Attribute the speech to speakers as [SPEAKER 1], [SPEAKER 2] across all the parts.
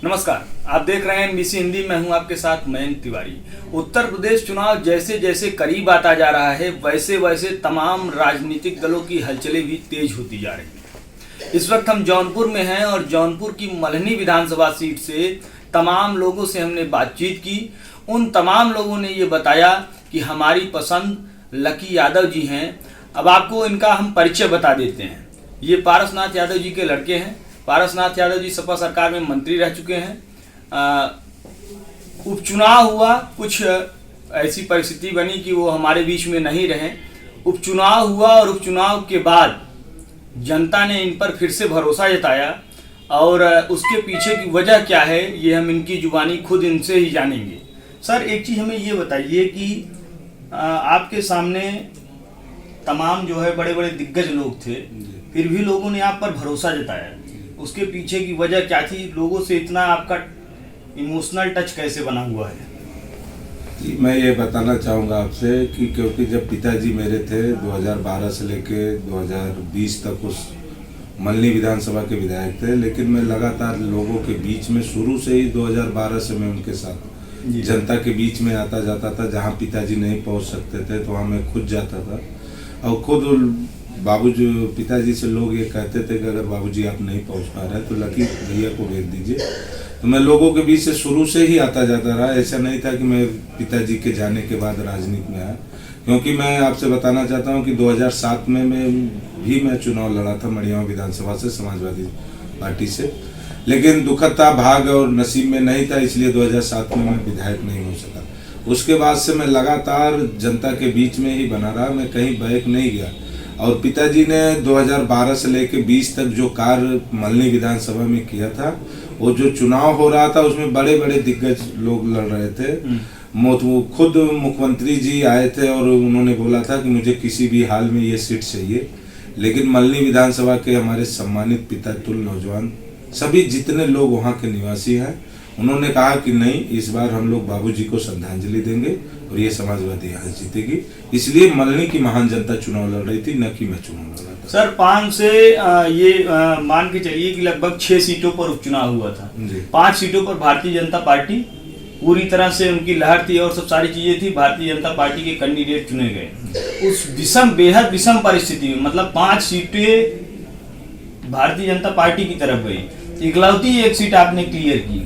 [SPEAKER 1] नमस्कार, आप देख रहे हैं एनबीसी हिंदी। मैं हूं आपके साथ मयंक तिवारी। उत्तर प्रदेश चुनाव जैसे जैसे करीब आता जा रहा है वैसे वैसे तमाम राजनीतिक दलों की हलचलें भी तेज होती जा रही हैं। इस वक्त हम जौनपुर में हैं और जौनपुर की मल्हनी विधानसभा सीट से तमाम लोगों से हमने बातचीत की। उन तमाम लोगों ने ये बताया कि हमारी पसंद लकी यादव जी हैं। अब आपको इनका हम परिचय बता देते हैं। ये पारसनाथ यादव जी के लड़के हैं। पारसनाथ यादव जी सपा सरकार में मंत्री रह चुके हैं। उपचुनाव हुआ, कुछ ऐसी परिस्थिति बनी कि वो हमारे बीच में नहीं रहे। उपचुनाव हुआ और उपचुनाव के बाद जनता ने इन पर फिर से भरोसा जताया और उसके पीछे की वजह क्या है ये हम इनकी जुबानी खुद इनसे ही जानेंगे। सर, एक चीज़ हमें ये बताइए कि आपके सामने तमाम जो है बड़े बड़े दिग्गज लोग थे, फिर भी लोगों ने आप पर भरोसा जताया। उसके पीछे की वजह क्या थी? लोगों से इतना आपका इमोशनल टच कैसे बना हुआ है?
[SPEAKER 2] जी, मैं ये बताना चाहूँगा आपसे कि क्योंकि जब पिताजी मेरे थे 2012 से लेके 2020 तक उस मल्हनी विधानसभा के विधायक थे, लेकिन मैं लगातार लोगों के बीच में शुरू से ही 2012 से मैं उनके साथ जनता के बीच में आता जाता था। जहाँ पिताजी नहीं पहुँच सकते थे तो वहाँ मैं खुद जाता था और खुद बाबूजी पिताजी से लोग ये कहते थे कि अगर बाबूजी आप नहीं पहुंच पा रहे तो लकी भैया को भेज दीजिए। तो मैं लोगों के बीच से शुरू से ही आता जाता रहा। ऐसा नहीं था कि मैं पिताजी के जाने के बाद राजनीति में आया, क्योंकि मैं आपसे बताना चाहता हूं कि 2007 में मैं चुनाव लड़ा था मड़ियाव विधानसभा से समाजवादी पार्टी से, लेकिन दुखद था, भाग और नसीब में नहीं था, इसलिए 2007 में मैं विधायक नहीं हो सका। उसके बाद से मैं लगातार जनता के बीच में ही बना रहा, मैं कहीं बैक नहीं गया। और पिताजी ने 2012 से लेकर 20 तक जो कार्य मल्हनी विधानसभा में किया था, वो जो चुनाव हो रहा था उसमें बड़े बड़े दिग्गज लोग लड़ रहे थे। वो खुद मुख्यमंत्री जी आए थे और उन्होंने बोला था कि मुझे किसी भी हाल में ये सीट चाहिए, लेकिन मल्हनी विधानसभा के हमारे सम्मानित पिता तुल नौजवान सभी जितने लोग वहाँ के निवासी हैं, उन्होंने कहा कि नहीं, इस बार हम लोग बाबूजी को श्रद्धांजलि देंगे और ये समाजवादी यहाँ जीतेगी। इसलिए मल्हनी की महान जनता चुनाव लड़ रही थी, न कि मैं चुनाव लड़ रहा था।
[SPEAKER 1] सर, 5 से मान के चलिए कि लगभग 6 सीटों पर उपचुनाव हुआ था। 5 सीटों पर भारतीय जनता पार्टी पूरी तरह से उनकी लहर थी और सब सारी चीजें थी। भारतीय जनता पार्टी के कैंडिडेट चुने गए। उस बेहद विषम परिस्थिति में, मतलब 5 सीटें भारतीय जनता पार्टी की तरफ गई, इकलौती एक सीट आपने क्लियर की।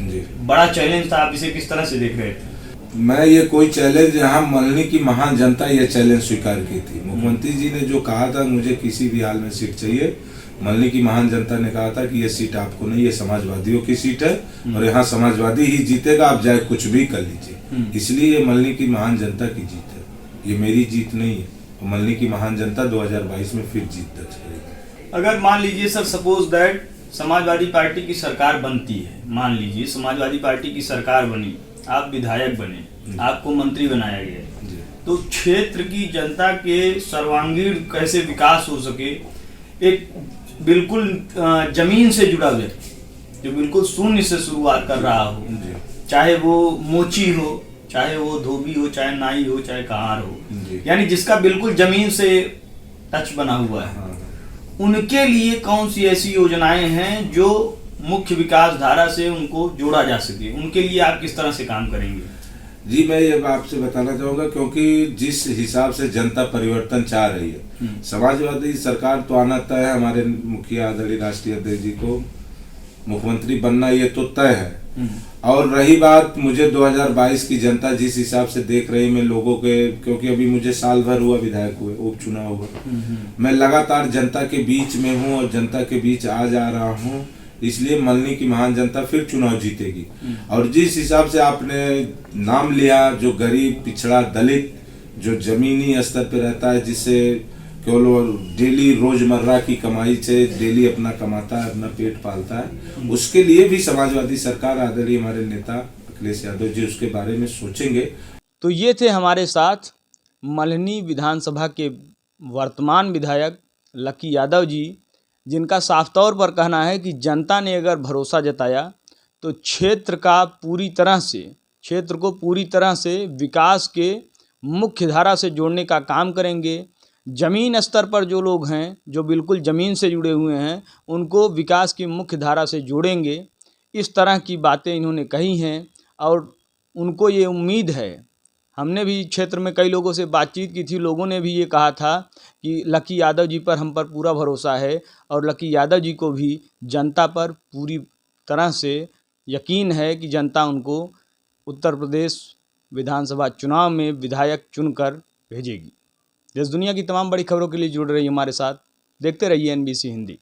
[SPEAKER 1] बड़ा चैलेंज था, आप इसे किस तरह से देख रहे थे?
[SPEAKER 2] मैं ये कोई चैलेंज, यहाँ मल्हनी की महान जनता ये चैलेंज स्वीकार की थी। मुख्यमंत्री जी ने जो कहा था मुझे किसी भी हाल में सीट चाहिए, मल्हनी की महान जनता ने कहा था कि ये सीट आपको नहीं, ये समाजवादियों की सीट है और यहाँ समाजवादी ही जीतेगा, आप चाहे कुछ भी कर लीजिए। इसलिए ये मल्हनी की महान जनता की जीत है, ये मेरी जीत नहीं है। मल्हनी की महान जनता 2022 में फिर जीत दर्ज करेगी।
[SPEAKER 1] अगर मान लीजिए sir, suppose that Samajwadi party की सरकार बनती है, मान लीजिए समाजवादी पार्टी की सरकार बनी, आप विधायक बने, आपको मंत्री बनाया गया, तो क्षेत्र की जनता के सर्वांगीण कैसे विकास हो सके? एक बिल्कुल जमीन से जुड़ा व्यक्ति जो बिल्कुल शून्य से शुरुआत कर रहा हो, चाहे वो मोची हो, चाहे वो धोबी हो, चाहे नाई हो, चाहे कहार हो, यानी जिसका बिल्कुल जमीन से टच बना हुआ है, उनके लिए कौन सी ऐसी योजनाएं हैं जो मुख्य विकास धारा से उनको जोड़ा जा सके? उनके लिए आप किस तरह से काम करेंगे?
[SPEAKER 2] जी, मैं ये आपसे बताना चाहूँगा, क्योंकि जिस हिसाब से जनता परिवर्तन चाह रही है, समाजवादी सरकार तो आना तय है, हमारे मुखिया आदरणीय राष्ट्रीय अध्यक्ष जी को मुख्यमंत्री बनना ये तो तय है। और रही बात मुझे 2022 की जनता जिस हिसाब से देख रही, मैं लोगों के, क्योंकि अभी मुझे साल भर हुआ विधायक हुए, उपचुनाव हुआ, मैं लगातार जनता के बीच में हूँ और जनता के बीच आ जा रहा हूँ, इसलिए मल्हनी की महान जनता फिर चुनाव जीतेगी। और जिस हिसाब से आपने नाम लिया, जो गरीब, पिछड़ा, दलित, जो जमीनी स्तर पे रहता है, जिससे केवल डेली रोजमर्रा की कमाई से डेली अपना कमाता है, अपना पेट पालता है, उसके लिए भी समाजवादी सरकार आदरणीय हमारे नेता अखिलेश यादव जी उसके बारे में सोचेंगे।
[SPEAKER 1] तो ये थे हमारे साथ मल्हनी विधानसभा के वर्तमान विधायक लकी यादव जी, जिनका साफ तौर पर कहना है कि जनता ने अगर भरोसा जताया तो क्षेत्र को पूरी तरह से विकास के मुख्य धारा से जोड़ने का काम करेंगे। ज़मीन स्तर पर जो लोग हैं, जो बिल्कुल ज़मीन से जुड़े हुए हैं, उनको विकास की मुख्य धारा से जोड़ेंगे। इस तरह की बातें इन्होंने कही हैं और उनको ये उम्मीद है, हमने भी क्षेत्र में कई लोगों से बातचीत की थी, लोगों ने भी ये कहा था कि लकी यादव जी पर हम पर पूरा भरोसा है और लकी यादव जी को भी जनता पर पूरी तरह से यकीन है कि जनता उनको उत्तर प्रदेश विधानसभा चुनाव में विधायक चुनकर भेजेगी। देश दुनिया की तमाम बड़ी खबरों के लिए जुड़ रही हमारे साथ, देखते रहिए NBC हिंदी।